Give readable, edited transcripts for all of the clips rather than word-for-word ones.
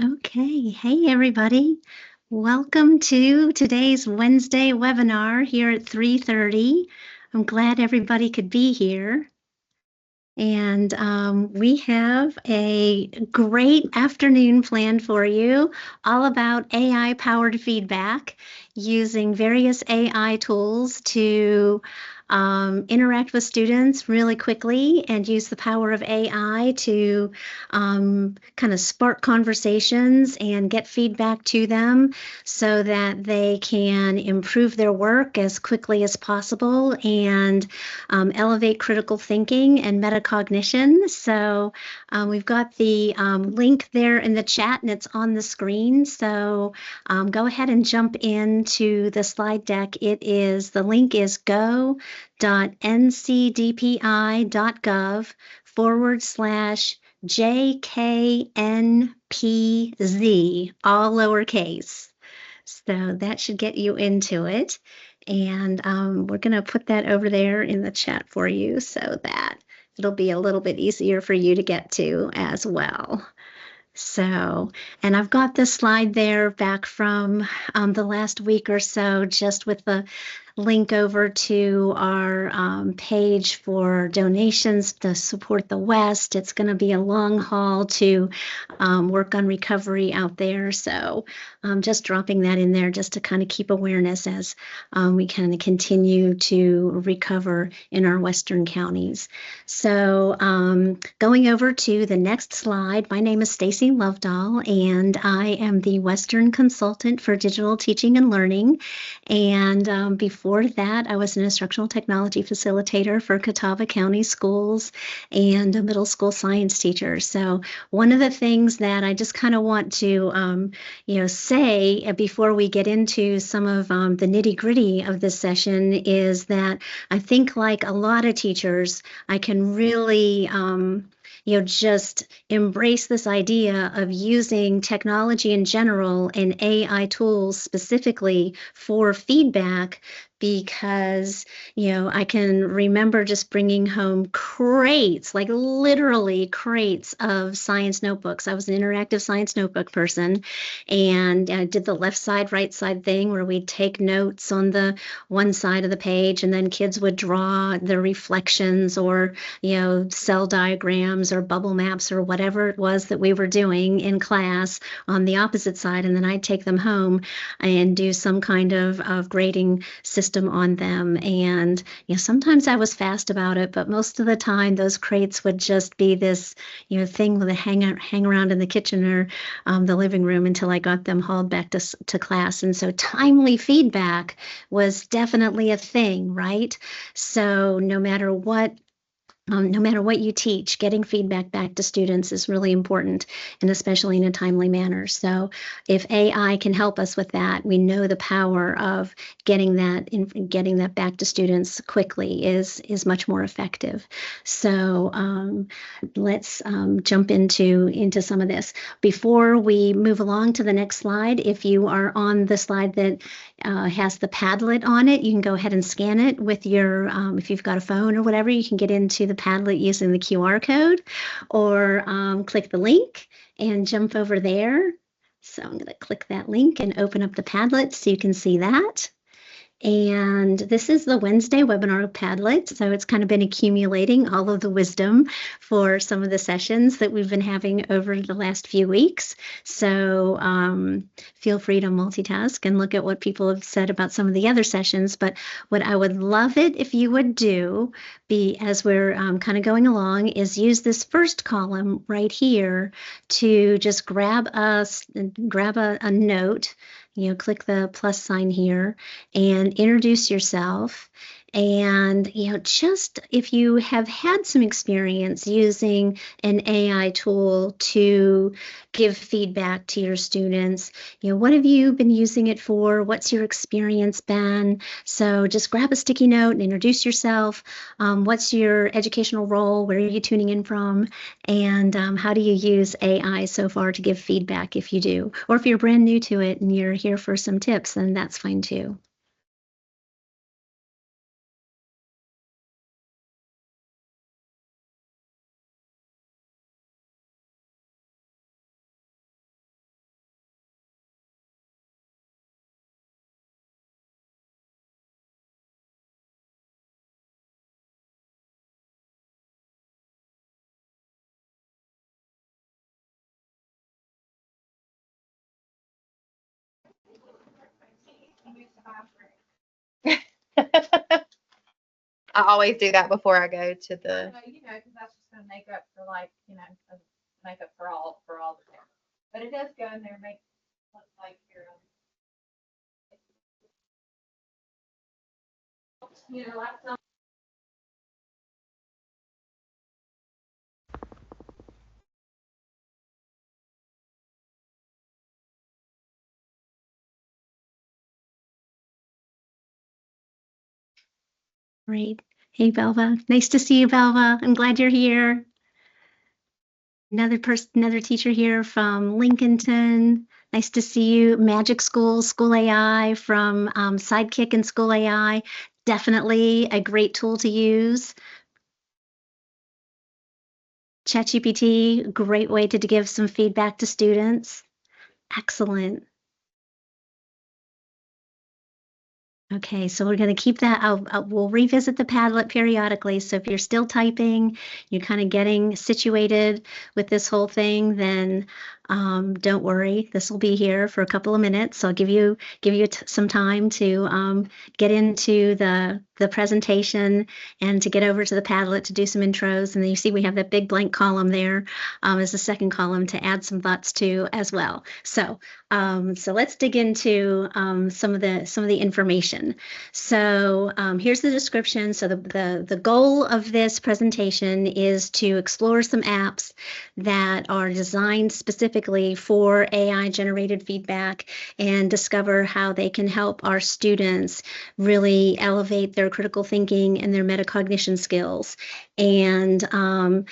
Okay, hey everybody. Welcome to today's Wednesday webinar here at 3:30. I'm glad everybody could be here. And we have a great afternoon planned for you, all about AI-powered feedback using various AI tools to interact with students really quickly and use the power of AI to kind of spark conversations and get feedback to them so that they can improve their work as quickly as possible and elevate critical thinking and metacognition. So we've got the link there in the chat and it's on the screen. So go ahead and jump into the slide deck. The link is go.ncdpi.gov/JKNPZ, all lowercase. So that should get you into it. And we're going to put that over there in the chat for you so that it'll be a little bit easier for you to get to as well. So, and I've got this slide there back from the last week or so, just with the link over to our page for donations to support the West. It's going to be a long haul to work on recovery out there. So I'm just dropping that in there just to kind of keep awareness as we kind of continue to recover in our Western counties. So going over to the next slide, my name is Stacy Lovedahl, and I am the Western Consultant for Digital Teaching and Learning. And before that, I was an instructional technology facilitator for Catawba County Schools and a middle school science teacher. So one of the things that I just kind of want to, say before we get into some of the nitty-gritty of this session is that I think, like a lot of teachers, I can really just embrace this idea of using technology in general and AI tools specifically for feedback, because, I can remember just bringing home crates, like literally crates of science notebooks. I was an interactive science notebook person, and I did the left side, right side thing where we'd take notes on the one side of the page, and then kids would draw the reflections or, cell diagrams or bubble maps or whatever it was that we were doing in class on the opposite side. And then I'd take them home and do some kind of grading system on them. And sometimes I was fast about it, but most of the time those crates would just be this thing that hang around in the kitchen or the living room until I got them hauled back to class. And so timely feedback was definitely a thing, right? So no matter what you teach, getting feedback back to students is really important, and especially in a timely manner. So if AI can help us with that, we know the power of getting that back to students quickly is much more effective. So let's jump into some of this. Before we move along to the next slide, if you are on the slide that has the Padlet on it, you can go ahead and scan it with your, if you've got a phone or whatever, you can get into the Padlet using the QR code, or click the link and jump over there. So I'm going to click that link and open up the Padlet so you can see that. And this is the Wednesday webinar Padlet. So it's kind of been accumulating all of the wisdom for some of the sessions that we've been having over the last few weeks. So feel free to multitask and look at what people have said about some of the other sessions. But what I would love it if you would do, as we're kind of going along, is use this first column right here to just grab a note. Click the plus sign here and introduce yourself And, just if you have had some experience using an AI tool to give feedback to your students, what have you been using it for? What's your experience been? So just grab a sticky note and introduce yourself. What's your educational role? Where are you tuning in from? And how do you use AI so far to give feedback if you do? Or if you're brand new to it and you're here for some tips, then that's fine too. I always do that before I go to the. Because that's just gonna make up for like, make up for all the things. But it does go in there and make look like here, like some. Great. Hey, Belva. Nice to see you, Belva. I'm glad you're here. Another teacher here from Lincolnton. Nice to see you. Magic School, School AI from Sidekick and School AI. Definitely a great tool to use. ChatGPT, great way to give some feedback to students. Excellent. Okay, so we're going to keep that. We'll revisit the Padlet periodically. So if you're still typing, you're kind of getting situated with this whole thing, then don't worry. This will be here for a couple of minutes. So I'll give you some time to get into the presentation and to get over to the Padlet to do some intros. And then you see we have that big blank column there as the second column to add some thoughts to as well. So let's dig into some of the information. So here's the description. So the goal of this presentation is to explore some apps that are designed specifically for AI generated feedback and discover how they can help our students really elevate their critical thinking and their metacognition skills. And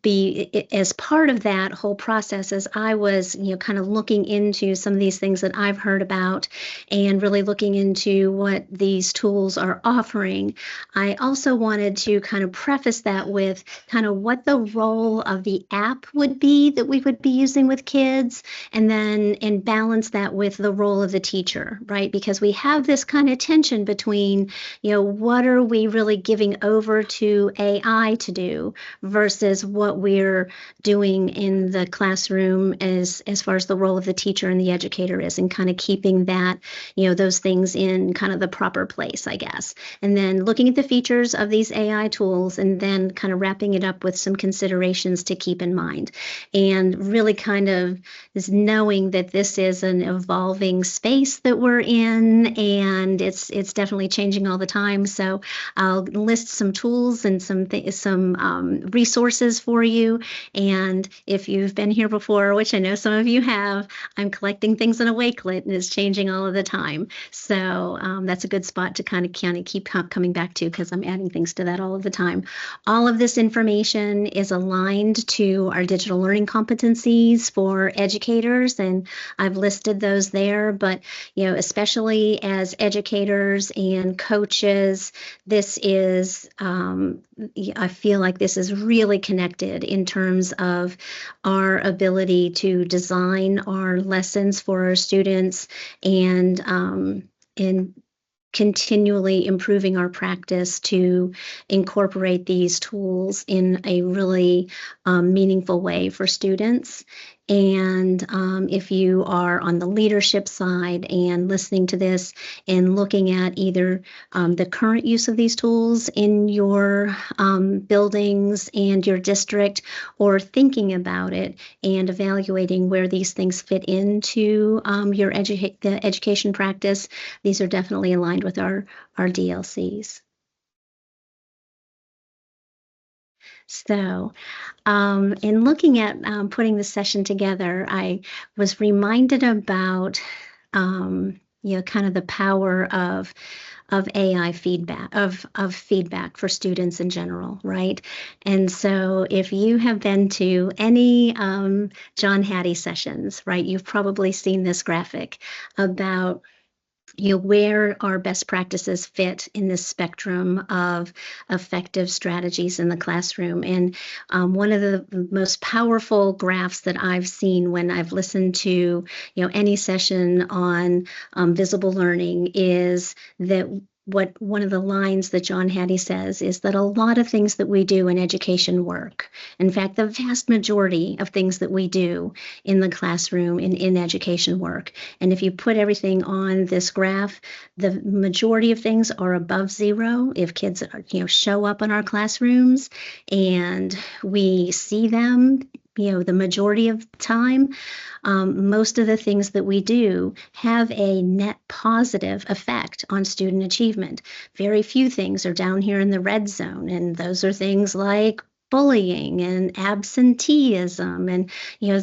be as part of that whole process, as I was kind of looking into some of these things that I've heard about and really looking into what these tools are offering, I also wanted to kind of preface that with kind of what the role of the app would be that we would be using with kids, and balance that with the role of the teacher, right? Because we have this kind of tension between what are we really giving over to AI to do versus what we're doing in the classroom as far as the role of the teacher and the educator is, and kind of keeping that, those things in kind of the proper place, I guess. And then looking at the features of these AI tools and then kind of wrapping it up with some considerations to keep in mind. And really kind of is knowing that this is an evolving space that we're in, and it's definitely changing all the time. So I'll list some tools and some resources for you. And if you've been here before, which I know some of you have, I'm collecting things in a Wakelet, and it's changing all of the time. So that's a good spot to kind of keep coming back to, because I'm adding things to that all of the time. All of this information is aligned to our digital learning competencies for educators, and I've listed those there. But especially as educators and coaches, this is I feel like this is really connected in terms of our ability to design our lessons for our students, and in continually improving our practice to incorporate these tools in a really meaningful way for students. And if you are on the leadership side and listening to this and looking at either the current use of these tools in your buildings and your district, or thinking about it and evaluating where these things fit into your the education practice, these are definitely aligned with our DLCs. So, in looking at putting the session together, I was reminded about, kind of the power of AI feedback, of feedback for students in general, right? And so if you have been to any John Hattie sessions, right, you've probably seen this graphic about where our best practices fit in this spectrum of effective strategies in the classroom. And one of the most powerful graphs that I've seen when I've listened to any session on visible learning is that one of the lines that John Hattie says is that a lot of things that we do in education work. In fact, the vast majority of things that we do in the classroom in education work. And if you put everything on this graph, the majority of things are above zero. If kids show up in our classrooms and we see them, the majority of the time, most of the things that we do have a net positive effect on student achievement. Very few things are down here in the red zone, and those are things like bullying and absenteeism and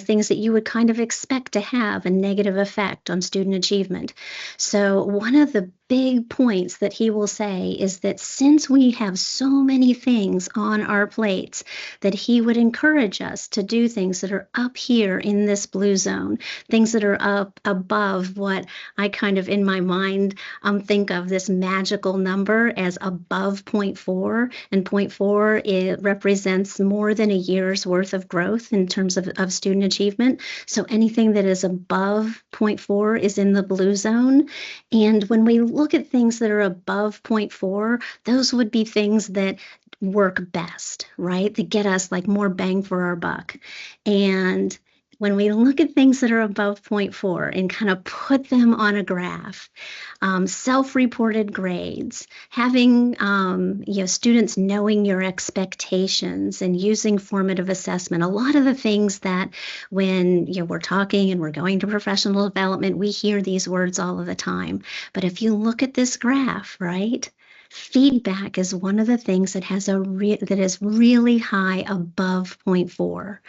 things that you would kind of expect to have a negative effect on student achievement. So one of the big points that he will say is that since we have so many things on our plates, that he would encourage us to do things that are up here in this blue zone, things that are up above what I kind of in my mind think of this magical number as above 0.4, and 0.4 it represents more than a year's worth of growth in terms of student achievement. So anything that is above 0.4 is in the blue zone. And when we look at things that are above 0.4, those would be things that work best, right? That get us like more bang for our buck. And when we look at things that are above 0.4 and kind of put them on a graph, self-reported grades, having students knowing your expectations and using formative assessment, a lot of the things that when we're talking and we're going to professional development, we hear these words all of the time. But if you look at this graph, right? Feedback is one of the things that has that is really high above 0.4,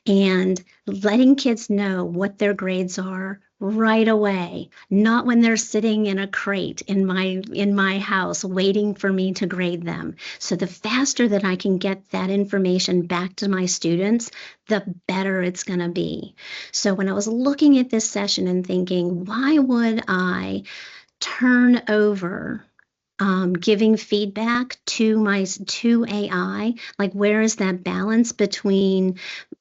and letting kids know what their grades are right away, not when they're sitting in a crate in my house waiting for me to grade them. So the faster that I can get that information back to my students, the better it's going to be. So when I was looking at this session and thinking, why would I turn over giving feedback to AI, like where is that balance between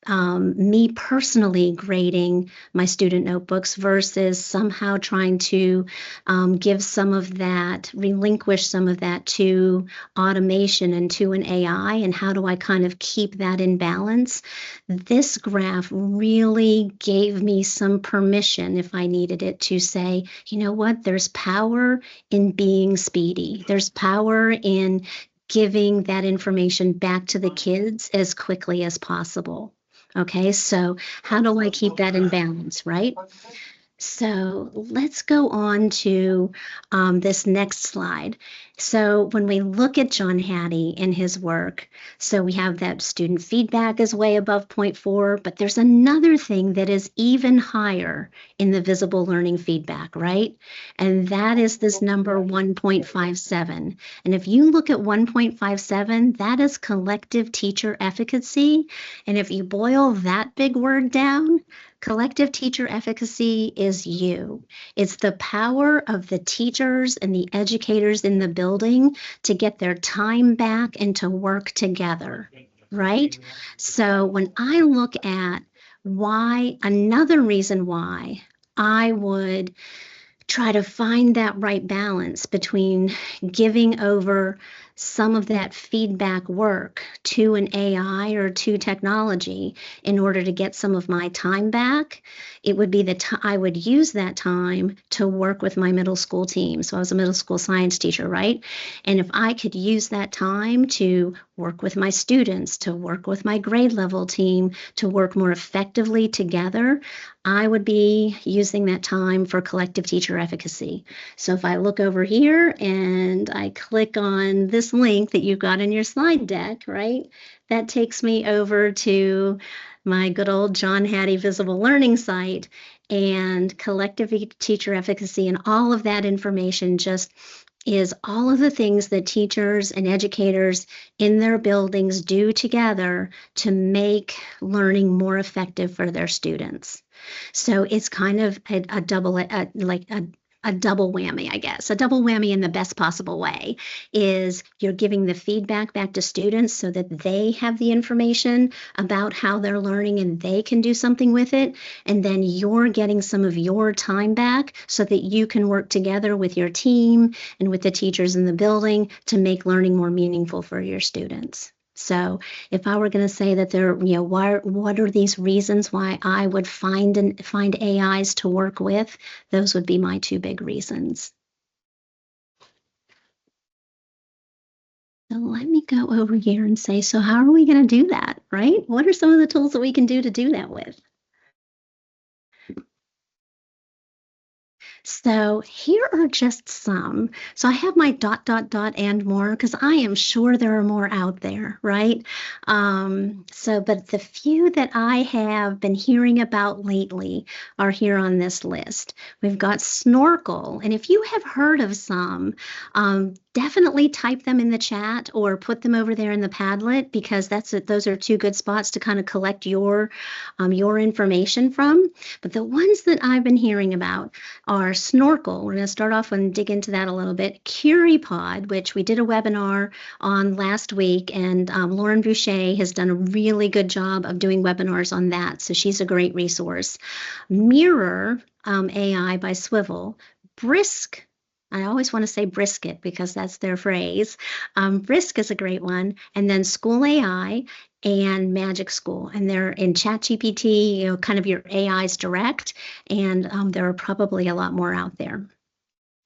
me personally grading my student notebooks versus somehow trying to relinquish some of that to automation and to an AI, and how do I kind of keep that in balance? This graph really gave me some permission, if I needed it, to say, you know what, there's power in being speedy. There's power in giving that information back to the kids as quickly as possible. Okay, so how do I keep that in balance, right? So let's go on to this next slide. So when we look at John Hattie and his work, so we have that student feedback is way above 0.4, but there's another thing that is even higher in the visible learning feedback, right? And that is this number 1.57. And if you look at 1.57, that is collective teacher efficacy. And if you boil that big word down, collective teacher efficacy is you. It's the power of the teachers and the educators in the building to get their time back and to work together, right? So when I look at another reason why I would try to find that right balance between giving over some of that feedback work to an AI or to technology in order to get some of my time back, it would be I would use that time to work with my middle school team. So I was a middle school science teacher, right? And if I could use that time to work with my students, to work with my grade level team, to work more effectively together, I would be using that time for collective teacher efficacy. So if I look over here and I click on this link that you've got in your slide deck, right, that takes me over to my good old John Hattie Visible Learning site, and collective teacher efficacy and all of that information just is all of the things that teachers and educators in their buildings do together to make learning more effective for their students. So it's kind of a double, a double whammy, I guess. A double whammy in the best possible way is you're giving the feedback back to students so that they have the information about how they're learning and they can do something with it. And then you're getting some of your time back so that you can work together with your team and with the teachers in the building to make learning more meaningful for your students. So if I were going to say that there, what are these reasons why I would find AIs to work with, those would be my two big reasons. So let me go over here and say, so how are we going to do that, right? What are some of the tools that we can do to do that with? So here are just some. So I have my ... and more because I am sure there are more out there, right? But the few that I have been hearing about lately are here on this list. We've got Snorkel, and if you have heard of some, definitely type them in the chat or put them over there in the Padlet, because those are two good spots to kind of collect your information from. But the ones that I've been hearing about are Snorkel. We're going to start off and dig into that a little bit. CuriePod, which we did a webinar on last week, and Lauren Boucher has done a really good job of doing webinars on that, so she's a great resource. Mirror AI by Swivel. Brisk, I always want to say brisket because that's their phrase. Brisk is a great one. And then School AI and Magic School. And they're in ChatGPT, kind of your AI's direct. And there are probably a lot more out there.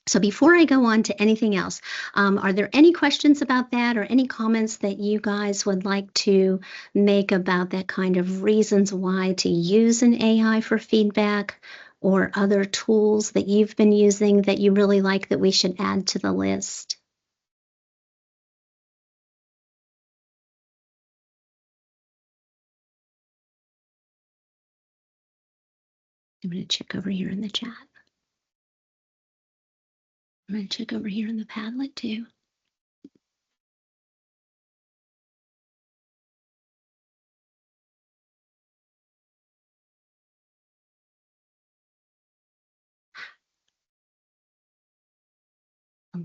So before I go on to anything else, are there any questions about that or any comments that you guys would like to make about that kind of reasons why to use an AI for feedback, or other tools that you've been using that you really like that we should add to the list? I'm going to check over here in the chat. I'm going to check over here in the Padlet too.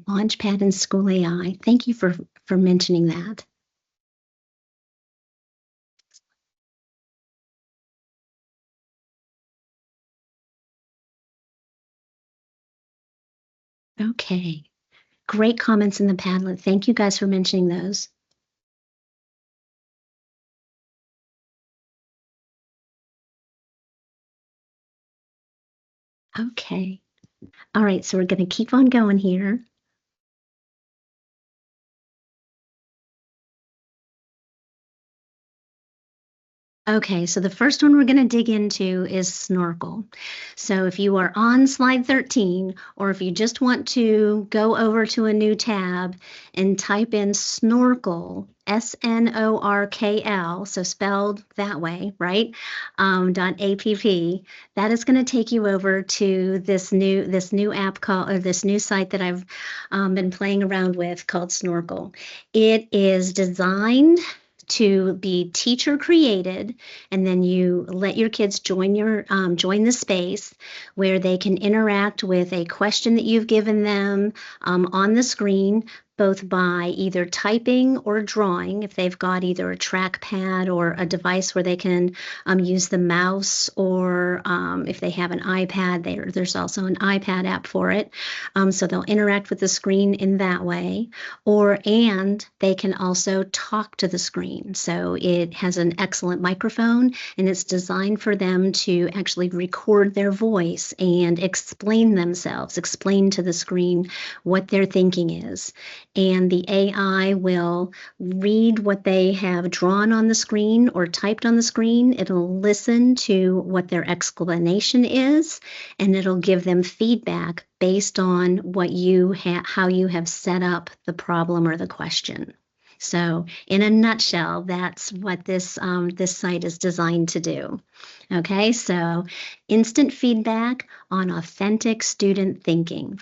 Launchpad and School AI. Thank you for mentioning that. Okay. Great comments in the Padlet. Thank you guys for mentioning those. Okay. All right, so we're going to keep on going here. Okay, so the first one we're going to dig into is Snorkel. So if you are on slide 13, or if you just want to go over to a new tab and type in Snorkel, SNORKL, so spelled that way, right? .app, that is going to take you over to this new app called, or this new site that I've been playing around with called Snorkel. It is designed to be teacher created, and then you let your kids join the space where they can interact with a question that you've given them on the screen, both by either typing or drawing, if they've got either a trackpad or a device where they can use the mouse, or if they have an iPad, there's also an iPad app for it. So they'll interact with the screen in that way, and they can also talk to the screen. So it has an excellent microphone, and it's designed for them to actually record their voice and explain themselves, explain to the screen what their thinking is. and the AI will read what they have drawn on the screen or typed on the screen. It'll listen to what their explanation is, and it'll give them feedback based on what how you have set up the problem or the question. So in a nutshell, that's what this site is designed to do. Okay, so instant feedback on authentic student thinking.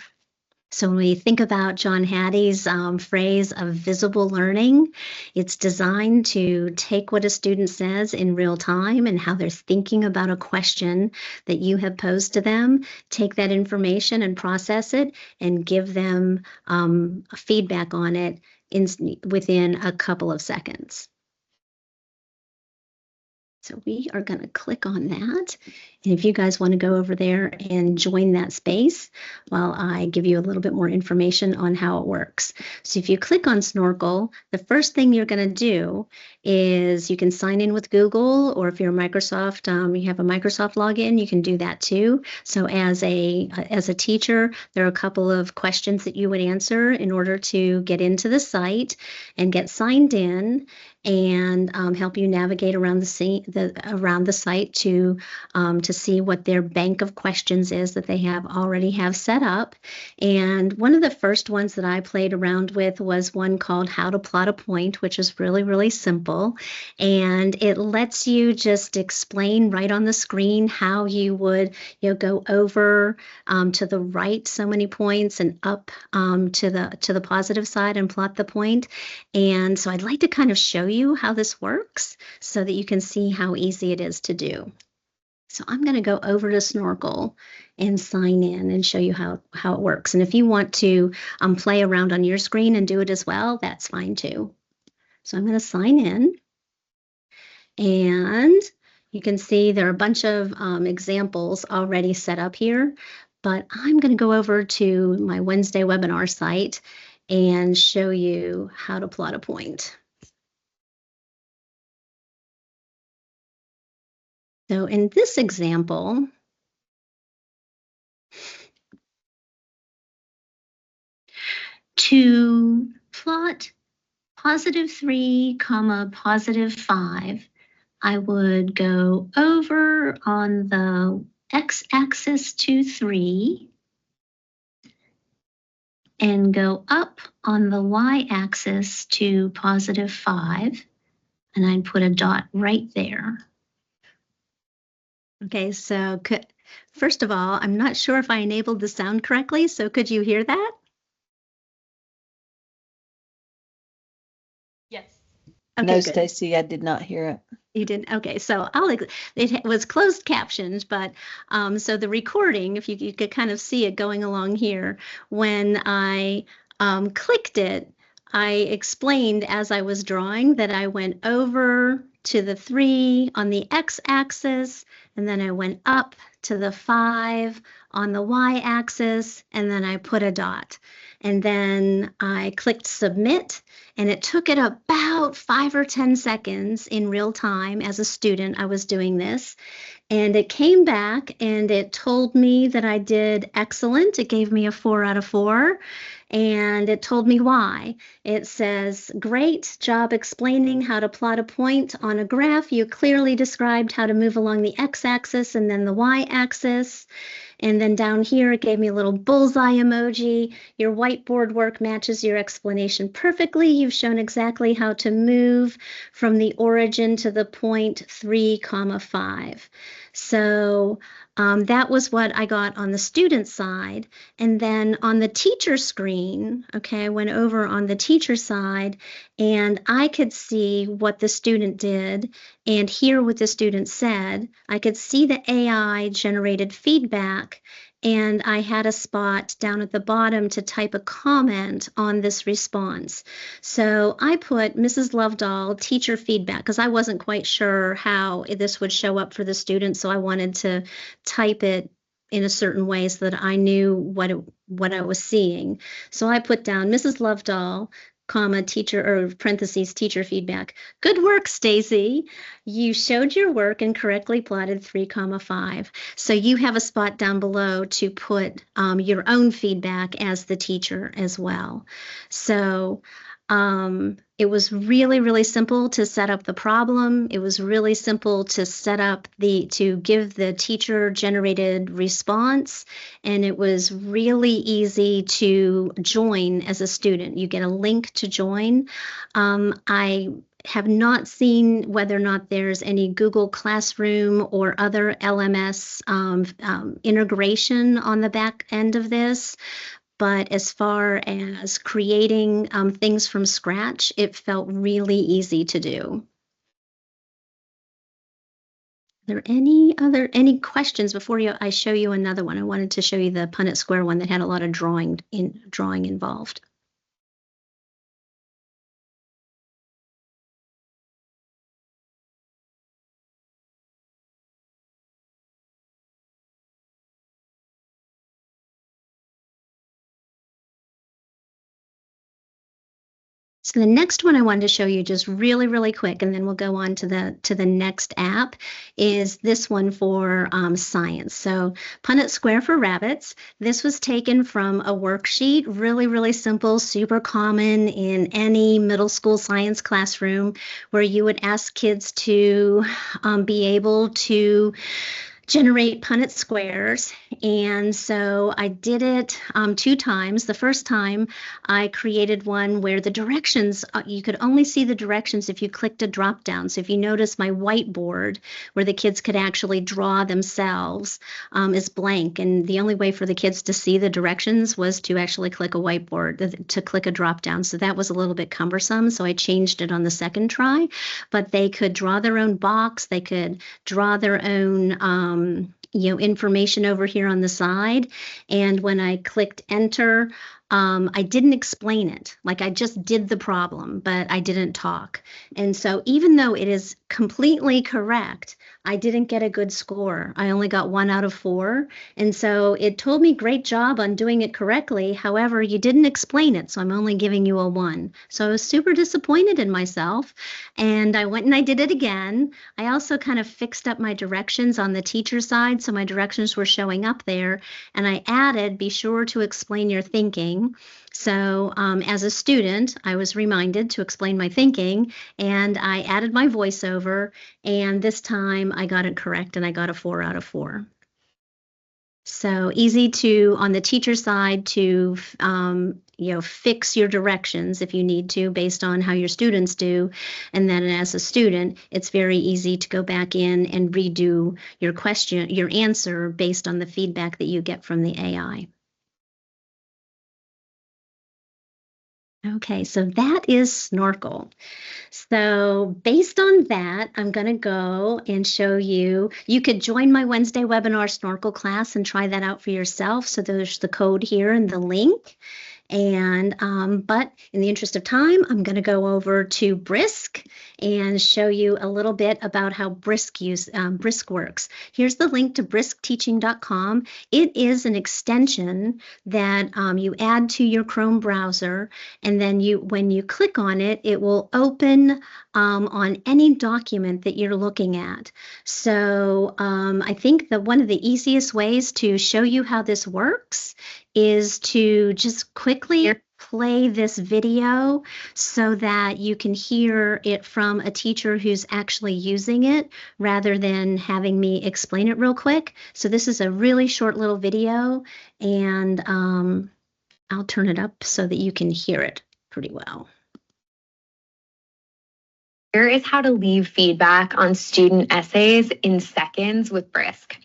So when we think about John Hattie's phrase of visible learning, it's designed to take what a student says in real time and how they're thinking about a question that you have posed to them, take that information and process it and give them feedback on it within a couple of seconds. So we are going to click on that. And if you guys want to go over there and join that space while I give you a little bit more information on how it works. So if you click on Snorkel, the first thing you're going to do is you can sign in with Google, or if you're Microsoft, you have a Microsoft login, you can do that too. So as a teacher, there are a couple of questions that you would answer in order to get into the site and get signed in, and help you navigate around the site to see what their bank of questions is that they already have set up. And one of the first ones that I played around with was one called How to Plot a Point, which is really, really simple. And it lets you just explain right on the screen how you would go over to the right so many points and up to the positive side and plot the point. And so I'd like to kind of show you how this works so that you can see how easy it is to do. So I'm going to go over to Snorkel and sign in and show you how it works. And if you want to play around on your screen and do it as well, that's fine too. So I'm going to sign in, and you can see there are a bunch of examples already set up here, but I'm going to go over to my Wednesday webinar site and show you how to plot a point. So in this example, to plot +3, +5, I would go over on the x-axis to 3 and go up on the y-axis to +5, and I'd put a dot right there. Okay, so first of all, I'm not sure if I enabled the sound correctly, so could you hear that? Yes. Okay, no, good. Stacy, I did not hear it. You didn't? Okay, so it was closed captions, but so the recording, if you could kind of see it going along here, when I clicked it, I explained as I was drawing that I went over to the 3 on the x-axis, and then I went up to the 5 on the y-axis, and then I put a dot. And then I clicked submit, and it took it about 5 or 10 seconds in real time. As a student, I was doing this, and it came back and it told me that I did excellent. It gave me a 4 out of 4. And it told me why. It says, great job explaining how to plot a point on a graph. You clearly described how to move along the x-axis and then the y-axis. And then down here, it gave me a little bullseye emoji. Your whiteboard work matches your explanation perfectly. You've shown exactly how to move from the origin to the point 3, 5. So that was what I got on the student side. And then on the teacher screen, okay, I went over on the teacher side, and I could see what the student did and hear what the student said. I could see the AI generated feedback, and I had a spot down at the bottom to type a comment on this response. So I put Mrs. Lovedoll teacher feedback because I wasn't quite sure how this would show up for the students, so I wanted to type it in a certain way so that I knew what I was seeing. So I put down Mrs. Lovedoll, comma, teacher, or parentheses, teacher feedback. Good work, Stacy. You showed your work and correctly plotted 3,5. So you have a spot down below to put your own feedback as the teacher as well. So it was really, really simple to set up the problem. It was really simple to set up to give the teacher generated response. And it was really easy to join as a student. You get a link to join. I have not seen whether or not there's any Google Classroom or other LMS integration on the back end of this. But as far as creating things from scratch, it felt really easy to do. Are there any questions before I show you another one? I wanted to show you the Punnett Square one that had a lot of drawing involved. So the next one I wanted to show you just really, really quick, and then we'll go on to the next app, is this one for science. So Punnett Square for rabbits. This was taken from a worksheet, really, really simple, super common in any middle school science classroom, where you would ask kids to be able to generate Punnett squares. And so I did it 2 times. The first time I created one where the directions, you could only see the directions if you clicked a drop down. So if you notice, my whiteboard where the kids could actually draw themselves is blank. And the only way for the kids to see the directions was to actually click a whiteboard, to click a drop down. So that was a little bit cumbersome. So I changed it on the second try, but they could draw their own box. They could draw their own information over here on the side. And when I clicked enter, I didn't explain it. Like, I just did the problem, but I didn't talk. And so even though it is completely correct, I didn't get a good score. I only got 1 out of 4. And so it told me great job on doing it correctly. However, you didn't explain it. So I'm only giving you a 1. So I was super disappointed in myself. And I went and I did it again. I also kind of fixed up my directions on the teacher side. So my directions were showing up there. And I added, be sure to explain your thinking. So as a student, I was reminded to explain my thinking, and I added my voiceover, and this time I got it correct and I got a 4 out of 4. So easy to, on the teacher side, to fix your directions if you need to based on how your students do. And then as a student, it's very easy to go back in and redo your question, your answer based on the feedback that you get from the AI. Okay, so that is Snorkel. So based on that, I'm going to go and show you. You could join my Wednesday webinar Snorkel class and try that out for yourself. So there's the code here and the link. And but in the interest of time, I'm going to go over to Brisk and show you a little bit about how Brisk works. Here's the link to briskteaching.com. It is an extension that you add to your Chrome browser, and then when you click on it, it will open on any document that you're looking at. So I think that one of the easiest ways to show you how this works is to just quickly play this video so that you can hear it from a teacher who's actually using it rather than having me explain it real quick. So this is a really short little video, and I'll turn it up so that you can hear it pretty well. Here is how to leave feedback on student essays in seconds with Brisk.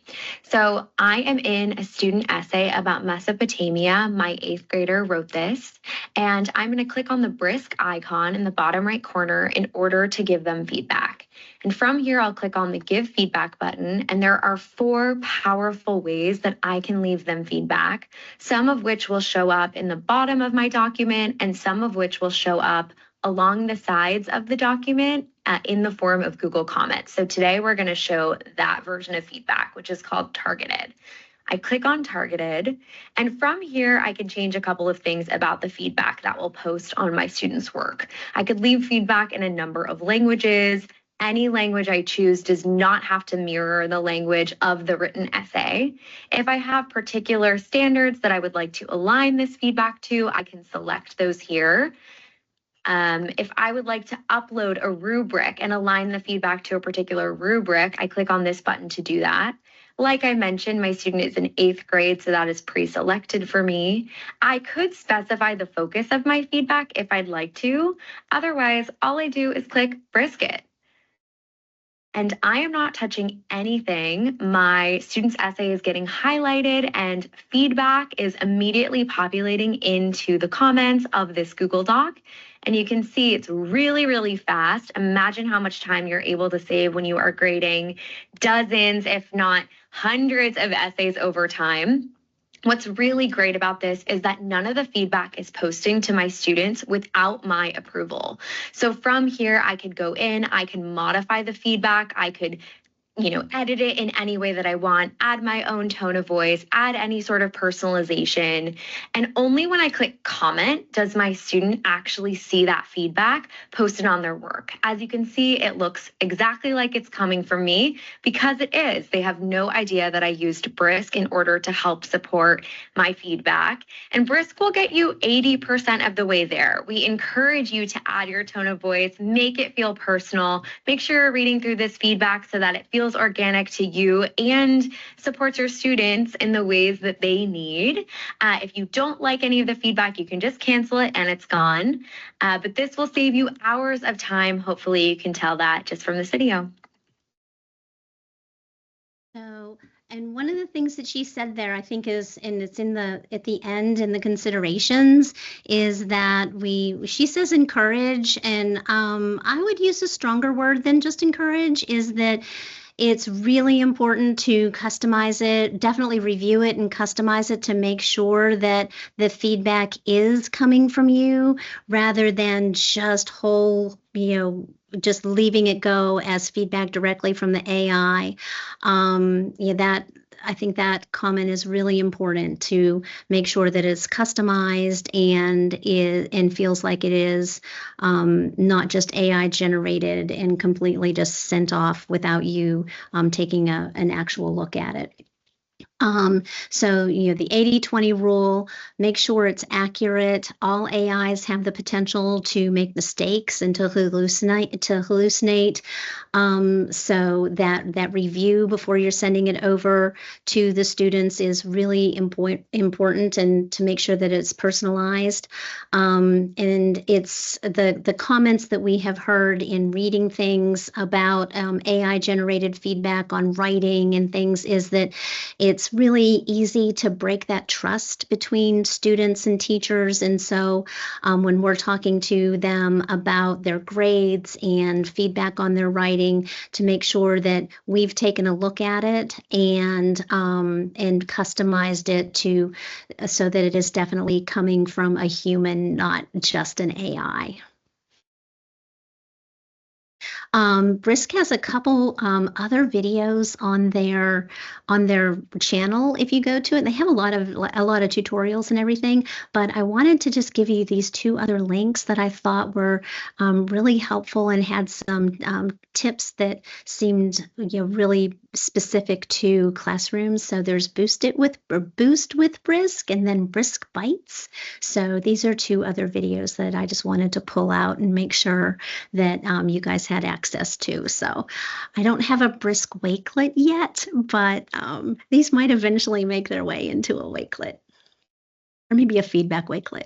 So I am in a student essay about Mesopotamia. My 8th grader wrote this, and I'm going to click on the Brisk icon in the bottom right corner in order to give them feedback. And from here, I'll click on the Give Feedback button, and there are 4 powerful ways that I can leave them feedback, some of which will show up in the bottom of my document, and some of which will show up along the sides of the document in the form of Google Comments. So today we're going to show that version of feedback, which is called targeted. I click on targeted, and from here, I can change a couple of things about the feedback that will post on my students' work. I could leave feedback in a number of languages. Any language I choose does not have to mirror the language of the written essay. If I have particular standards that I would like to align this feedback to, I can select those here. If I would like to upload a rubric and align the feedback to a particular rubric, I click on this button to do that. Like I mentioned, my student is in 8th grade, so that is pre-selected for me. I could specify the focus of my feedback if I'd like to. Otherwise, all I do is click Brisket. And I am not touching anything. My student's essay is getting highlighted and feedback is immediately populating into the comments of this Google Doc. And you can see it's really, really fast. Imagine how much time you're able to save when you are grading dozens, if not hundreds of essays over time. What's really great about this is that none of the feedback is posting to my students without my approval. So from here, I could go in, I can modify the feedback, I could edit it in any way that I want, add my own tone of voice, add any sort of personalization. And only when I click comment does my student actually see that feedback posted on their work. As you can see, it looks exactly like it's coming from me because it is. They have no idea that I used Brisk in order to help support my feedback. And Brisk will get you 80% of the way there. We encourage you to add your tone of voice, make it feel personal, make sure you're reading through this feedback so that it feels organic to you and supports your students in the ways that they need. If you don't like any of the feedback, you can just cancel it and it's gone. But this will save you hours of time. Hopefully you can tell that just from this video. So, and one of the things that she said there, I think is, and it's at the end in the considerations, is that she says encourage, and I would use a stronger word than just encourage, is that it's really important to customize it, definitely review it and customize it to make sure that the feedback is coming from you rather than just just leaving it go as feedback directly from the AI. I think that comment is really important to make sure that it's customized and feels like it is not just AI generated and completely just sent off without you taking an actual look at it. So, the 80-20 rule, make sure it's accurate. All AIs have the potential to make mistakes and to hallucinate. So that review before you're sending it over to the students is really important, and to make sure that it's personalized. And it's the comments that we have heard in reading things about AI generated feedback on writing and things is that it's really easy to break that trust between students and teachers. And so when we're talking to them about their grades and feedback on their writing, to make sure that we've taken a look at it and customized it so that it is definitely coming from a human, not just an AI. Brisk has a couple other videos on their channel. If you go to it, they have a lot of tutorials and everything. But I wanted to just give you these two other links that I thought were really helpful and had some tips that seemed really specific to classrooms. So there's Boost with Brisk, and then Brisk Bites. So these are two other videos that I just wanted to pull out and make sure that you guys had access to. So I don't have a Brisk Wakelet yet, but these might eventually make their way into a Wakelet, or maybe a feedback Wakelet.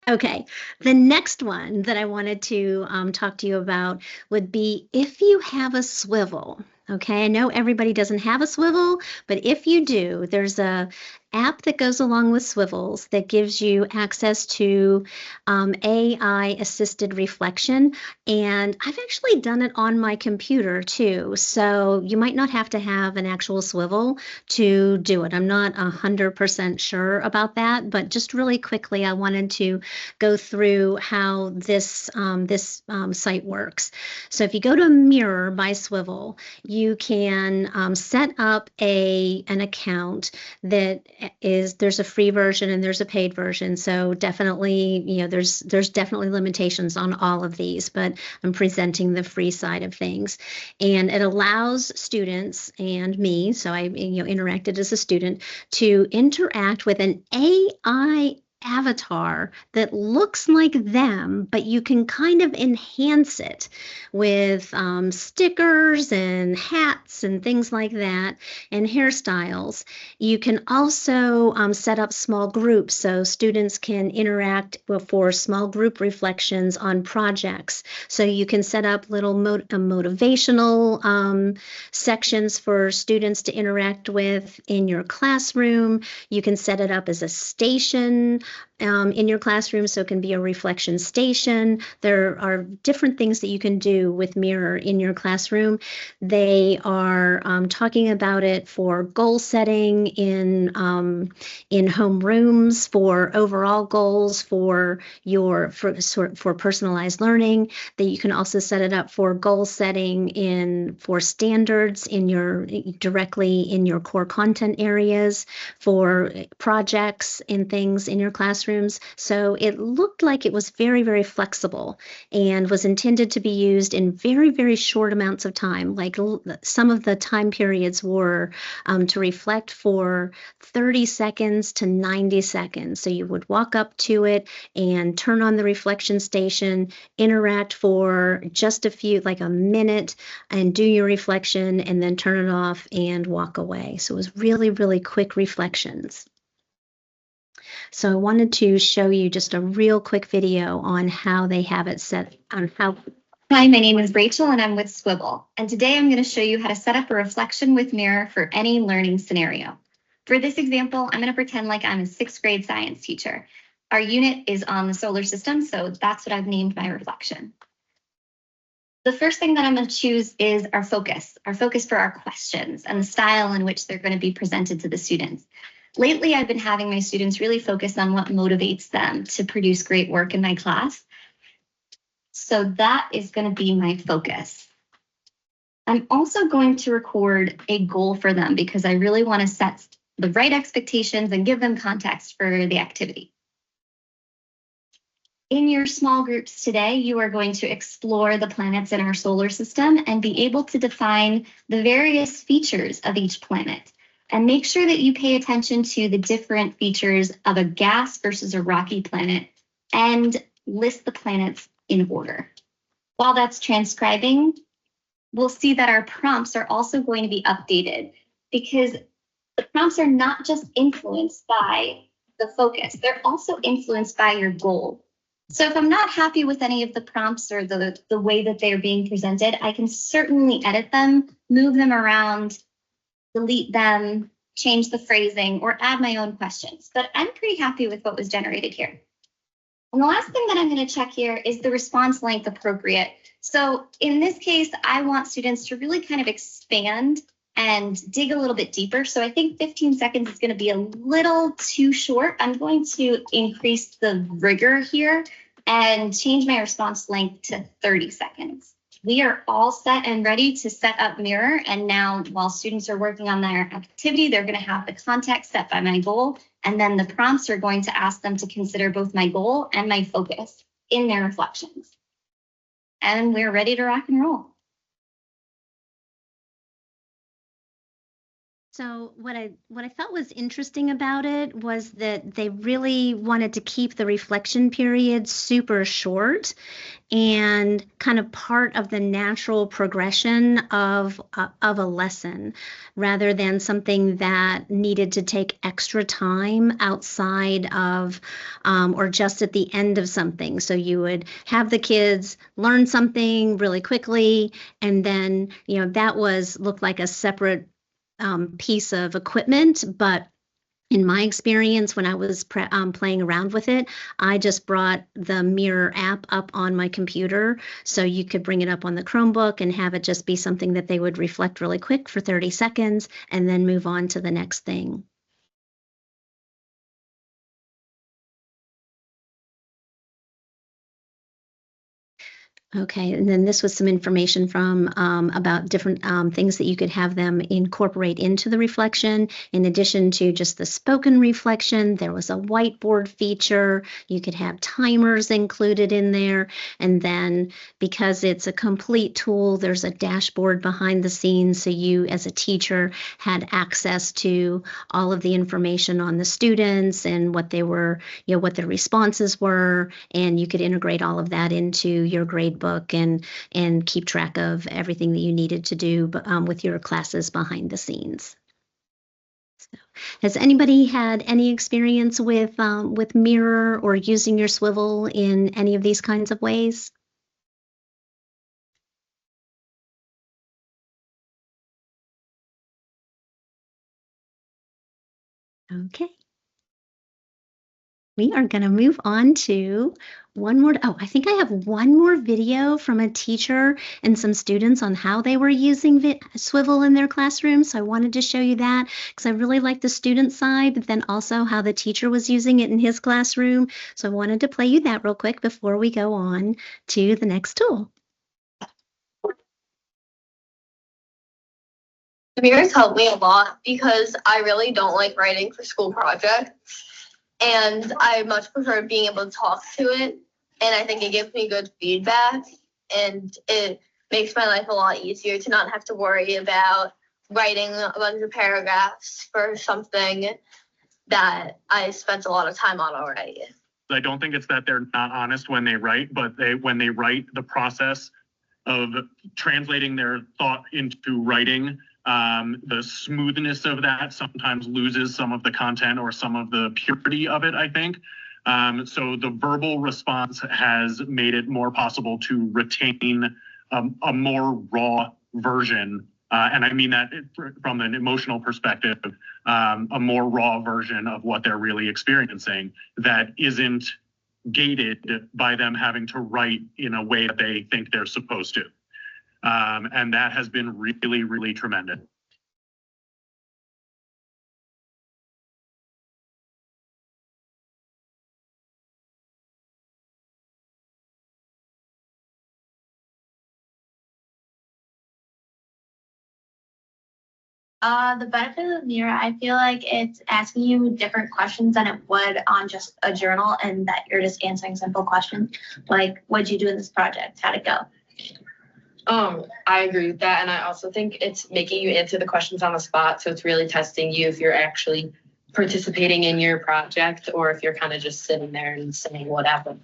Okay, the next one that I wanted to talk to you about would be if you have a swivel. Okay, I know everybody doesn't have a swivel, but if you do, there's a app that goes along with swivels that gives you access to AI assisted reflection. And I've actually done it on my computer too. So you might not have to have an actual swivel to do it. I'm not 100% sure about that, but just really quickly, I wanted to go through how this site works. So if you go to Mirror by Swivel, you can set up an account that there's a free version and there's a paid version. So definitely, there's definitely limitations on all of these, but I'm presenting the free side of things. And it allows students and me, so I interacted as a student, to interact with an AI avatar that looks like them, but you can kind of enhance it with stickers and hats and things like that, and hairstyles. You can also set up small groups so students can interact for small group reflections on projects. So you can set up little motivational sections for students to interact with in your classroom. You can set it up as a station in your classroom, so it can be a reflection station. There are different things that you can do with Mirror in your classroom. They are talking about it for goal setting in homerooms, for overall goals, for personalized learning. That you can also set it up for goal setting for standards directly in your core content areas, for projects and things in your classrooms. So it looked like it was very, very flexible and was intended to be used in very, very short amounts of time. Like some of the time periods were to reflect for 30 seconds to 90 seconds. So you would walk up to it and turn on the reflection station, interact for just a minute, and do your reflection, and then turn it off and walk away. So it was really, really quick reflections. So I wanted to show you just a real quick video on how they have it set on how. Hi, my name is Rachel and I'm with Swivel. And today I'm going to show you how to set up a reflection with Mirror for any learning scenario. For this example, I'm going to pretend like I'm a 6th grade science teacher. Our unit is on the solar system, so that's what I've named my reflection. The first thing that I'm going to choose is our focus for our questions and the style in which they're going to be presented to the students. Lately, I've been having my students really focus on what motivates them to produce great work in my class. So that is going to be my focus. I'm also going to record a goal for them because I really want to set the right expectations and give them context for the activity. In your small groups today, you are going to explore the planets in our solar system and be able to define the various features of each planet. And make sure that you pay attention to the different features of a gas versus a rocky planet and list the planets in order. While that's transcribing, we'll see that our prompts are also going to be updated because the prompts are not just influenced by the focus, they're also influenced by your goal. So if I'm not happy with any of the prompts or the way that they're being presented, I can certainly edit them, move them around, delete them, change the phrasing, or add my own questions. But I'm pretty happy with what was generated here. And the last thing that I'm going to check here is the response length appropriate. So in this case, I want students to really kind of expand and dig a little bit deeper. So I think 15 seconds is going to be a little too short. I'm going to increase the rigor here and change my response length to 30 seconds. We are all set and ready to set up Mirror. And now while students are working on their activity, they're going to have the context set by my goal. And then the prompts are going to ask them to consider both my goal and my focus in their reflections. And we're ready to rock and roll. So what I felt was interesting about it was that they really wanted to keep the reflection period super short and kind of part of the natural progression of a lesson, rather than something that needed to take extra time outside of or just at the end of something. So you would have the kids learn something really quickly, and then that looked like a separate piece of equipment. But in my experience, when I was playing around with it, I just brought the Mirror app up on my computer, so you could bring it up on the Chromebook and have it just be something that they would reflect really quick for 30 seconds and then move on to the next thing. Okay, and then this was some information from about different things that you could have them incorporate into the reflection. In addition to just the spoken reflection, there was a whiteboard feature. You could have timers included in there. And then because it's a complete tool, there's a dashboard behind the scenes. So you as a teacher had access to all of the information on the students and what they were, what their responses were. And you could integrate all of that into your grade book and keep track of everything that you needed to do with your classes behind the scenes. So, has anybody had any experience with Mirror or using your swivel in any of these kinds of ways? Okay. We are going to move on to one more. Oh, I think I have one more video from a teacher and some students on how they were using Swivel in their classroom. So I wanted to show you that because I really like the student side, but then also how the teacher was using it in his classroom. So I wanted to play you that real quick before we go on to the next tool. The mirrors helped me a lot because I really don't like writing for school projects. And I much prefer being able to talk to it. And I think it gives me good feedback. And it makes my life a lot easier to not have to worry about writing a bunch of paragraphs for something that I spent a lot of time on already. I don't think it's that they're not honest when they write, but when they write, the process of translating their thought into writing, the smoothness of that sometimes loses some of the content or some of the purity of it, I think. So the verbal response has made it more possible to retain a more raw version. And I mean that from an emotional perspective, a more raw version of what they're really experiencing that isn't gated by them having to write in a way that they think they're supposed to. And that has been really, really tremendous. The benefit of the mirror, I feel like it's asking you different questions than it would on just a journal, and that you're just answering simple questions like, what'd you do in this project? How'd it go? I agree with that. And I also think it's making you answer the questions on the spot. So it's really testing you if you're actually participating in your project or if you're kind of just sitting there and saying whatever.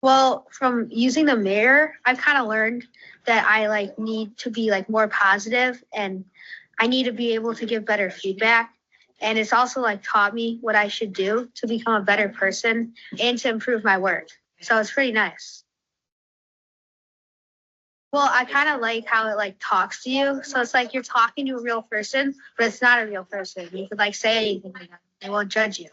Well, from using the mirror, I've kind of learned that I need to be more positive, and I need to be able to give better feedback. And it's also taught me what I should do to become a better person and to improve my work. So it's pretty nice. Well, I kind of like how it talks to you. So it's like you're talking to a real person, but it's not a real person. You could say anything to them. They won't judge you.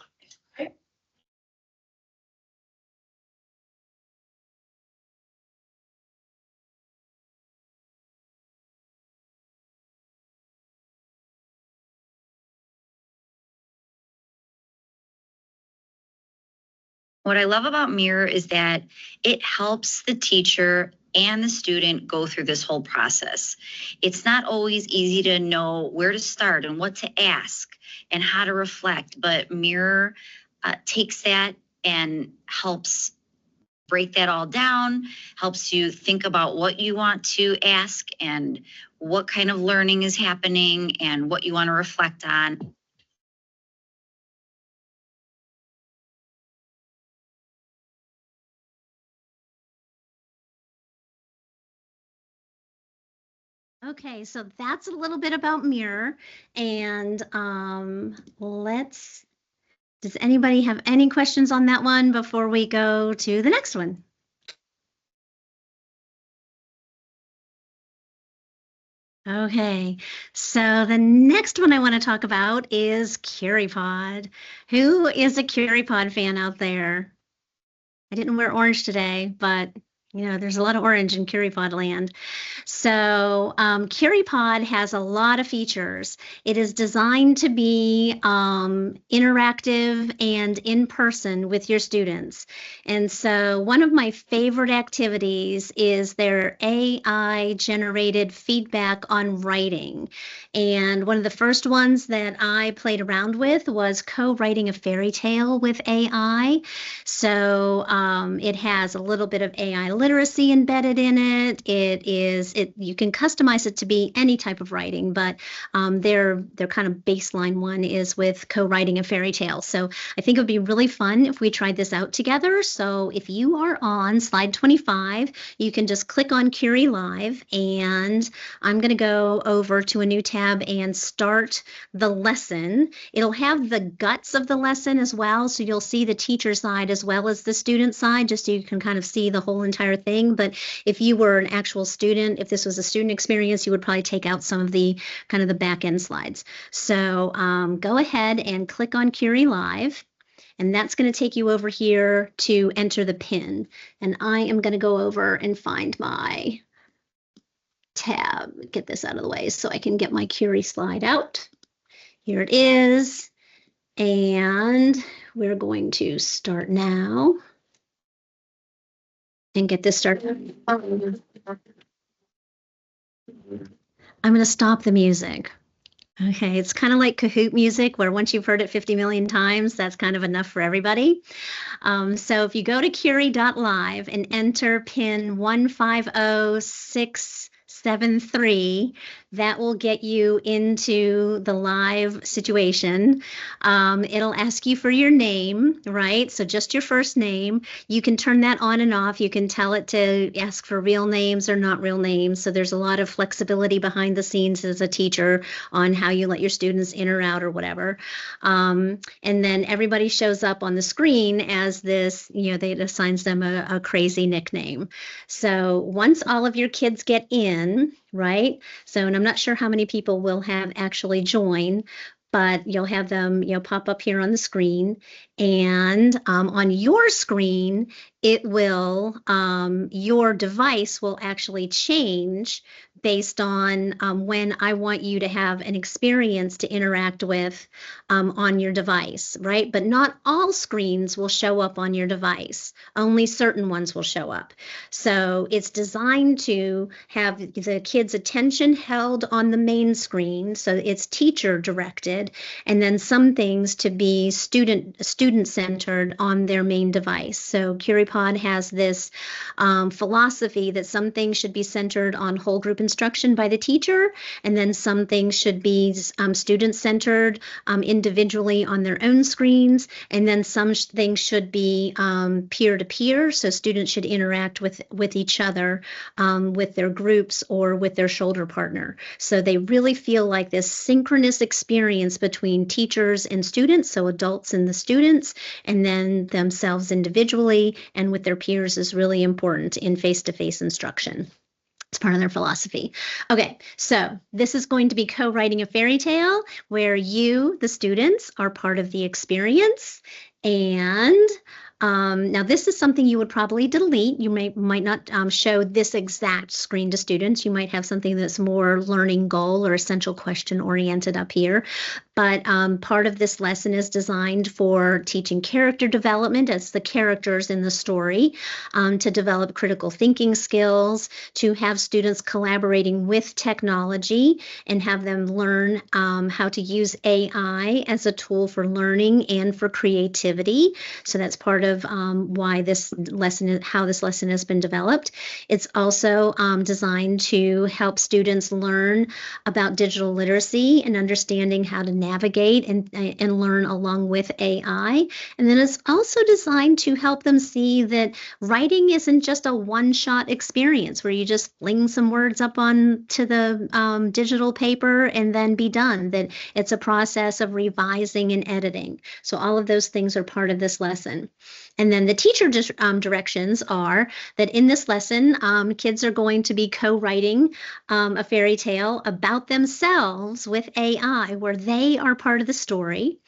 What I love about Mirror is that it helps the teacher and the student go through this whole process. It's not always easy to know where to start and what to ask and how to reflect, but Mirror takes that and helps break that all down, helps you think about what you want to ask and what kind of learning is happening and what you want to reflect on. Okay, so that's a little bit about Mirror, and does anybody have any questions on that one before we go to the next one? Okay, so the next one I want to talk about is CuriPod. Who is a CuriPod fan out there? I didn't wear orange today, but You know, there's a lot of orange in CuriePod land. So CuriePod has a lot of features. It is designed to be interactive and in person with your students. And so one of my favorite activities is their AI generated feedback on writing. And one of the first ones that I played around with was co-writing a fairy tale with AI. So it has a little bit of AI literacy embedded in it. You can customize it to be any type of writing, but their kind of baseline one is with co-writing a fairy tale. So I think it would be really fun if we tried this out together. So if you are on slide 25, you can just click on Curie Live, and I'm going to go over to a new tab and start the lesson. It'll have the guts of the lesson as well, so you'll see the teacher side as well as the student side, just so you can kind of see the whole entire thing. But if you were an actual student, if this was a student experience, you would probably take out some of the kind of the back end slides. So go ahead and click on Curie Live, and that's going to take you over here to enter the PIN. And I am going to go over and find my tab, get this out of the way so I can get my Curie slide out. Here it is. And we're going to start now and get this started. I'm going to stop the music. Okay, it's kind of like Kahoot music, where once you've heard it 50 million times, that's kind of enough for everybody. So if you go to curie.live and enter PIN 150673, that will get you into the live situation. It'll ask you for your name, right? So just your first name. You can turn that on and off. You can tell it to ask for real names or not real names. So there's a lot of flexibility behind the scenes as a teacher on how you let your students in or out or whatever. And then everybody shows up on the screen as this, it assigns them a crazy nickname. So once all of your kids get in, right? So, and I'm not sure how many people will have actually joined, but you'll have them, pop up here on the screen, and on your screen, it will, your device will actually change based on when I want you to have an experience to interact with on your device, right? But not all screens will show up on your device. Only certain ones will show up. So it's designed to have the kids' attention held on the main screen, so it's teacher directed, and then some things to be student-centered on their main device. So CuriePod has this philosophy that some things should be centered on whole group instruction by the teacher, and then some things should be student-centered individually on their own screens, and then some things should be peer-to-peer, so students should interact with each other, with their groups or with their shoulder partner. So they really feel like this synchronous experience between teachers and students, so adults and the students, and then themselves individually and with their peers is really important in face-to-face instruction. It's part of their philosophy. Okay, so this is going to be co-writing a fairy tale where you, the students, are part of the experience. And now this is something you would probably delete. You might not show this exact screen to students. You might have something that's more learning goal or essential question oriented up here. But part of this lesson is designed for teaching character development as the characters in the story, to develop critical thinking skills, to have students collaborating with technology and have them learn how to use AI as a tool for learning and for creativity. So that's part of why this lesson, how this lesson has been developed. It's also designed to help students learn about digital literacy and understanding how to navigate and learn along with AI. And then it's also designed to help them see that writing isn't just a one-shot experience where you just fling some words up onto the digital paper and then be done, that it's a process of revising and editing. So all of those things are part of this lesson. And then the teacher directions are that in this lesson, kids are going to be co-writing a fairy tale about themselves with AI, where they are part of the story.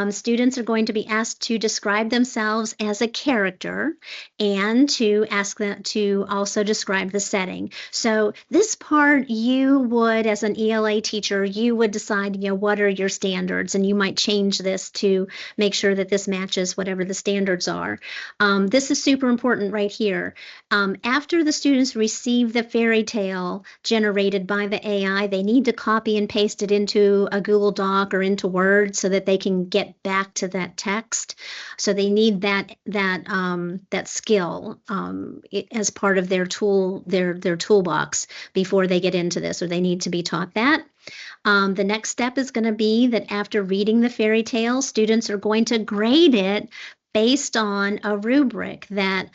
Students are going to be asked to describe themselves as a character and to ask them to also describe the setting. So this part you would, as an ELA teacher, you would decide, what are your standards, and you might change this to make sure that this matches whatever the standards are. This is super important right here. After the students receive the fairy tale generated by the AI, they need to copy and paste it into a Google Doc or into Word so that they can get back to that text. So they need that skill as part of their toolbox before they get into this, or they need to be taught that. The next step is going to be that after reading the fairy tale, students are going to grade it based on a rubric that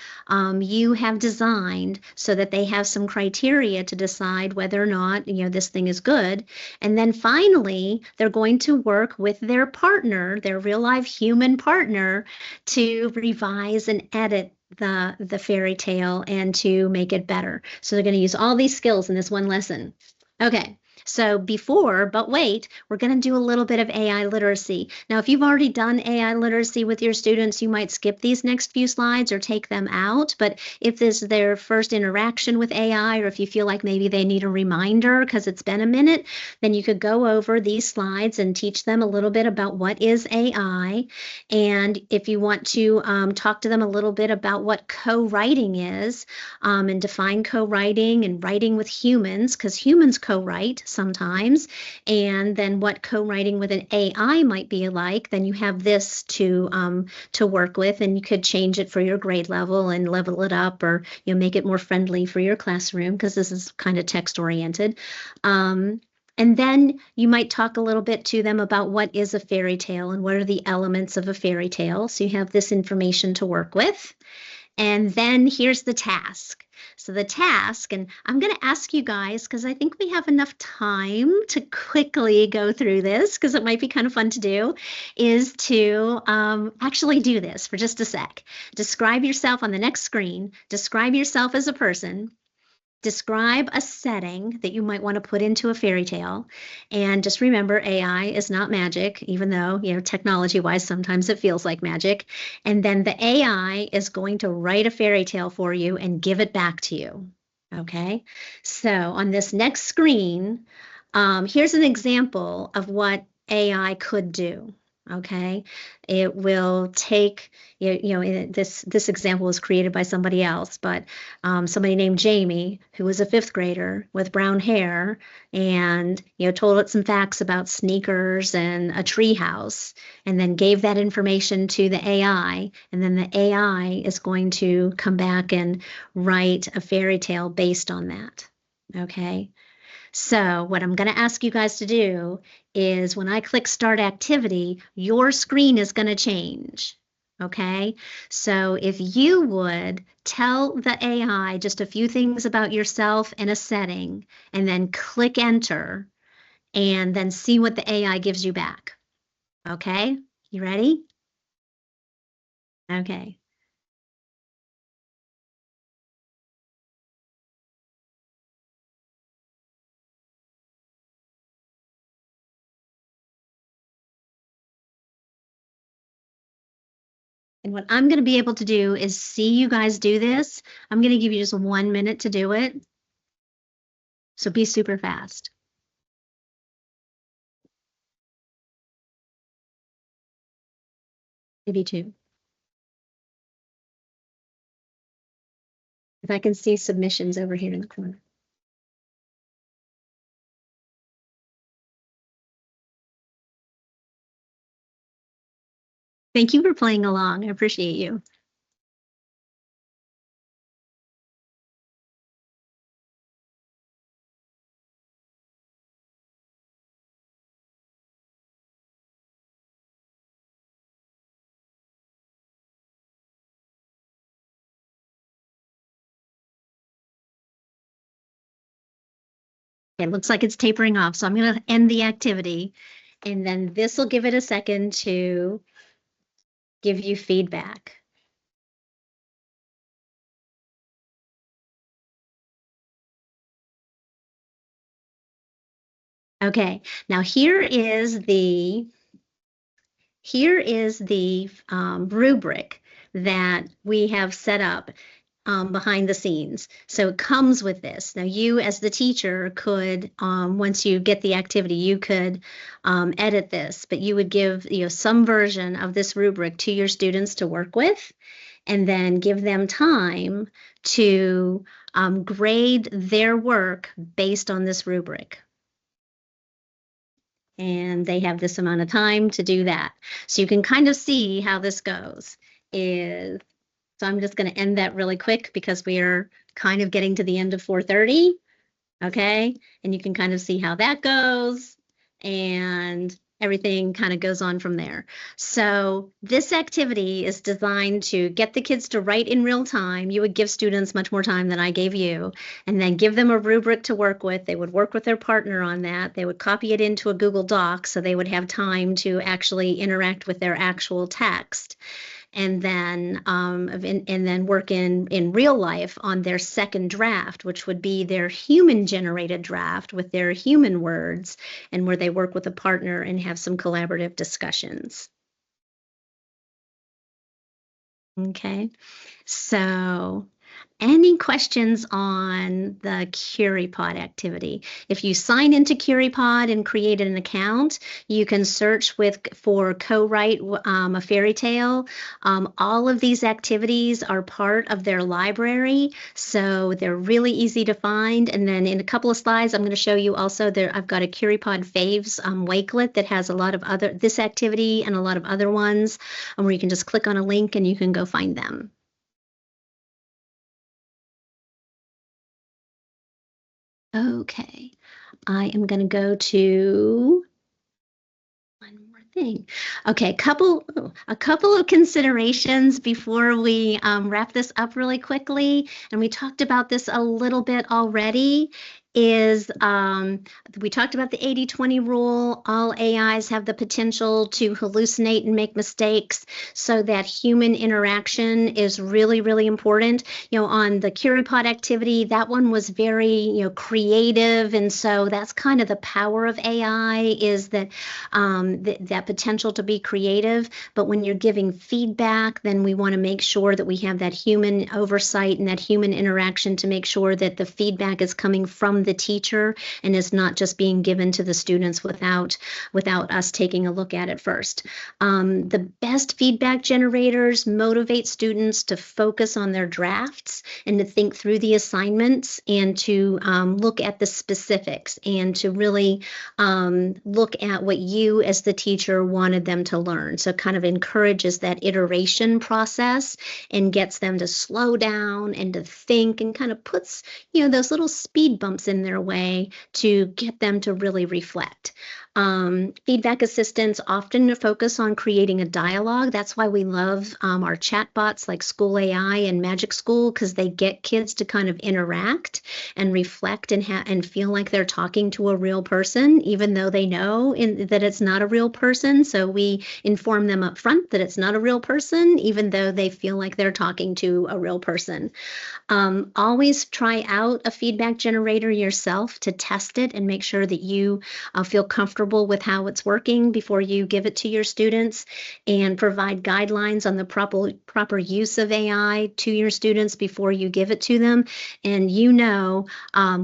you have designed so that they have some criteria to decide whether or not this thing is good. And then finally, they're going to work with their partner, their real life human partner, to revise and edit the fairy tale and to make it better. So they're going to use all these skills in this one lesson. Okay. So but wait, we're going to do a little bit of AI literacy. Now, if you've already done AI literacy with your students, you might skip these next few slides or take them out. But if this is their first interaction with AI, or if you feel like maybe they need a reminder because it's been a minute, then you could go over these slides and teach them a little bit about what is AI. And if you want to talk to them a little bit about what co-writing is, and define co-writing and writing with humans, because humans co-write sometimes, and then what co-writing with an AI might be like, then you have this to work with, and you could change it for your grade level and level it up, or make it more friendly for your classroom, because this is kind of text oriented. And then you might talk a little bit to them about what is a fairy tale and what are the elements of a fairy tale. So you have this information to work with. And then here's the task. So the task, and I'm going to ask you guys, because I think we have enough time to quickly go through this, because it might be kind of fun to do, is to actually do this for just a sec. Describe yourself on the next screen. Describe yourself as a person. Describe a setting that you might want to put into a fairy tale. And just remember, AI is not magic, even though, technology-wise, sometimes it feels like magic. And then the AI is going to write a fairy tale for you and give it back to you. Okay? So on this next screen, here's an example of what AI could do. Okay, it will take, this example was created by somebody else, but somebody named Jamie, who was a 5th grader with brown hair, and told it some facts about sneakers and a tree house, and then gave that information to the AI, and then the AI is going to come back and write a fairy tale based on that. Okay. So what I'm going to ask you guys to do is when I click Start Activity, your screen is going to change. Okay, so if you would tell the AI just a few things about yourself and a setting, and then click Enter, and then see what the AI gives you back. Okay, you ready? Okay. And what I'm going to be able to do is see you guys do this. I'm going to give you just 1 minute to do it. So be super fast. Maybe 2. If I can see submissions over here in the corner. Thank you for playing along. I appreciate you. It looks like it's tapering off, so I'm going to end the activity, and then this will give it a second to give you feedback. Okay, now here is the here is the rubric that we have set up behind the scenes. So it comes with this. Now you as the teacher could, once you get the activity, you could edit this, but you would give some version of this rubric to your students to work with, and then give them time to grade their work based on this rubric. And they have this amount of time to do that. So you can kind of see how this goes. So I'm just going to end that really quick because we are kind of getting to the end of 4:30. Okay. And you can kind of see how that goes, and everything kind of goes on from there. So this activity is designed to get the kids to write in real time. You would give students much more time than I gave you, and then give them a rubric to work with. They would work with their partner on that. They would copy it into a Google Doc so they would have time to actually interact with their actual text. And then work in real life on their second draft, which would be their human generated draft with their human words, and where they work with a partner and have some collaborative discussions. Okay, so any questions on the CuriePod activity? If you sign into CuriePod and create an account, you can search for co-write a fairy tale. All of these activities are part of their library, so they're really easy to find. And then in a couple of slides, I'm going to show you also there. I've got a CuriePod Faves Wakelet that has a lot of this activity and a lot of other ones, where you can just click on a link and you can go find them. Okay, I am going to go to one more thing. Okay, a couple of considerations before we wrap this up really quickly. And we talked about this a little bit already. We talked about the 80-20 rule. All AIs have the potential to hallucinate and make mistakes, so that human interaction is really, really important. On the CuriePod activity, that one was very, creative, and so that's kind of the power of AI, is that that potential to be creative. But when you're giving feedback, then we want to make sure that we have that human oversight and that human interaction to make sure that the feedback is coming from the teacher and is not just being given to the students without us taking a look at it first. The best feedback generators motivate students to focus on their drafts and to think through the assignments and to look at the specifics and to really look at what you as the teacher wanted them to learn. So it kind of encourages that iteration process and gets them to slow down and to think, and kind of puts those little speed bumps in their way to get them to really reflect. Feedback assistants often focus on creating a dialogue. That's why we love our chatbots like School AI and Magic School, because they get kids to kind of interact and reflect and feel like they're talking to a real person, even though they know that it's not a real person. So we inform them up front that it's not a real person, even though they feel like they're talking to a real person. Always try out a feedback generator yourself to test it and make sure that you feel comfortable with how it's working before you give it to your students, and provide guidelines on the proper use of AI to your students before you give it to them. And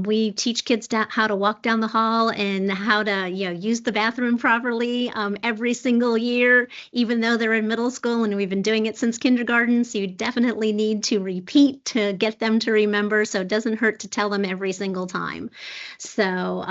we teach kids how to walk down the hall and how to use the bathroom properly every single year, even though they're in middle school, and we've been doing it since kindergarten. So you definitely need to repeat to get them to remember, so it doesn't hurt to tell them every single time. So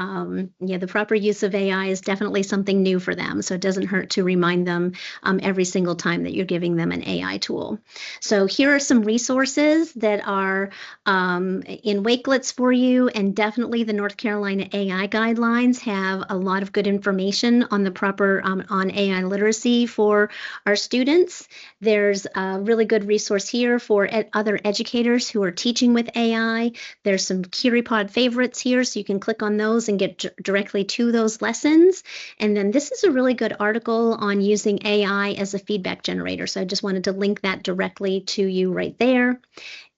the proper use of AI is definitely something new for them, so it doesn't hurt to remind them every single time that you're giving them an AI tool. So here are some resources that are in Wakelets for you, and definitely the North Carolina AI guidelines have a lot of good information on the proper on AI literacy for our students. There's a really good resource here for other educators who are teaching with AI. There's some CuriePod favorites here, so you can click on those and get directly to those lessons. And then this is a really good article on using AI as a feedback generator. So I just wanted to link that directly to you right there.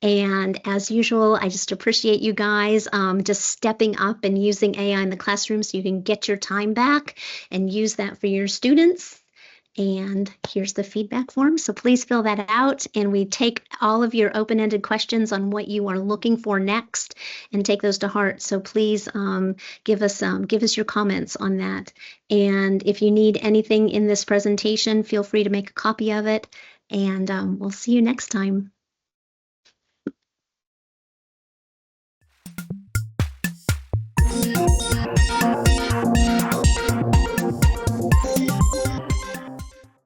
And as usual, I just appreciate you guys just stepping up and using AI in the classroom so you can get your time back and use that for your students. And here's the feedback form. So please fill that out. And we take all of your open-ended questions on what you are looking for next and take those to heart. So please give us your comments on that. And if you need anything in this presentation, feel free to make a copy of it. And we'll see you next time.